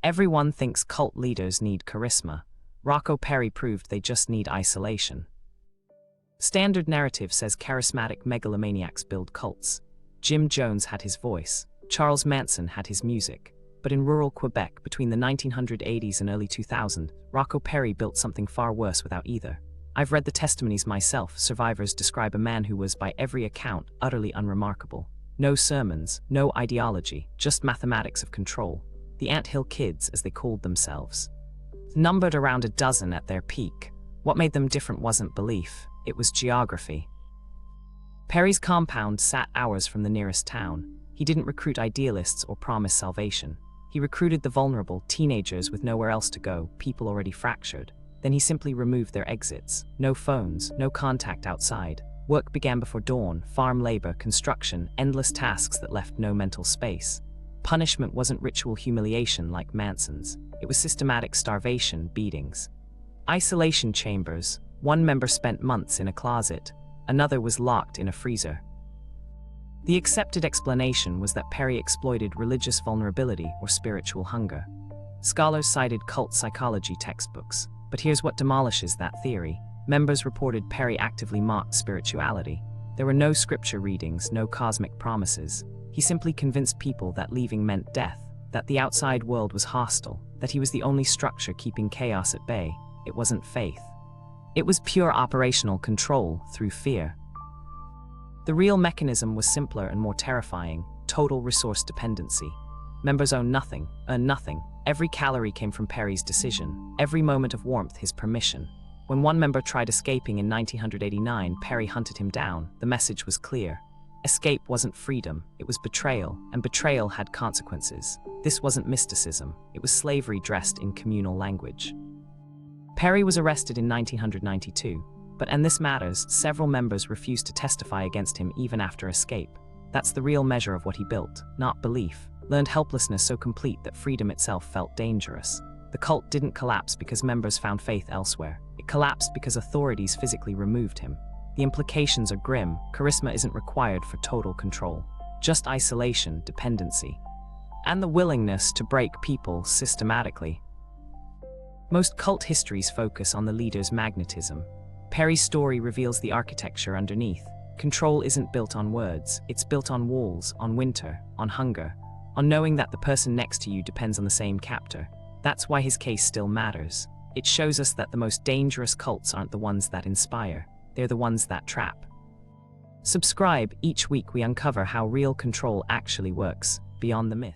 Everyone thinks cult leaders need charisma. Rocco Perri proved they just need isolation. Standard narrative says charismatic megalomaniacs build cults. Jim Jones had his voice. Charles Manson had his music. But in rural Quebec between the 1980s and early 2000s, Rocco Perri built something far worse without either. I've read the testimonies myself. Survivors describe a man who was, by every account, utterly unremarkable. No sermons, no ideology, just mathematics of control. The Anthill Kids, as they called themselves. Numbered around a dozen at their peak. What made them different wasn't belief, it was geography. Perri's compound sat hours from the nearest town. He didn't recruit idealists or promise salvation. He recruited the vulnerable, teenagers with nowhere else to go, people already fractured. Then he simply removed their exits. No phones, no contact outside. Work began before dawn, farm labor, construction, endless tasks that left no mental space. Punishment wasn't ritual humiliation like Manson's. It was systematic starvation, beatings. Isolation chambers. One member spent months in a closet. Another was locked in a freezer. The accepted explanation was that Perri exploited religious vulnerability or spiritual hunger. Scholars cited cult psychology textbooks. But here's what demolishes that theory. Members reported Perri actively mocked spirituality. There were no scripture readings, no cosmic promises. He simply convinced people that leaving meant death, that the outside world was hostile, that he was the only structure keeping chaos at bay. It wasn't faith. It was pure operational control through fear. The real mechanism was simpler and more terrifying: total resource dependency. Members owned nothing, earned nothing. Every calorie came from Perri's decision, every moment of warmth his permission. When one member tried escaping in 1989, Perri hunted him down. The message was clear. Escape wasn't freedom, it was betrayal, and betrayal had consequences. This wasn't mysticism, it was slavery dressed in communal language. Perri was arrested in 1992, and this matters, several members refused to testify against him even after escape. That's the real measure of what he built, not belief. Learned helplessness so complete that freedom itself felt dangerous. The cult didn't collapse because members found faith elsewhere. It collapsed because authorities physically removed him. The implications are grim. Charisma isn't required for total control. Just isolation, dependency, and the willingness to break people systematically. Most cult histories focus on the leader's magnetism. Perri's story reveals the architecture underneath. Control isn't built on words, it's built on walls, on winter, on hunger, on knowing that the person next to you depends on the same captor. That's why his case still matters. It shows us that the most dangerous cults aren't the ones that inspire, they're the ones that trap. Subscribe. Each week we uncover how real control actually works, beyond the myth.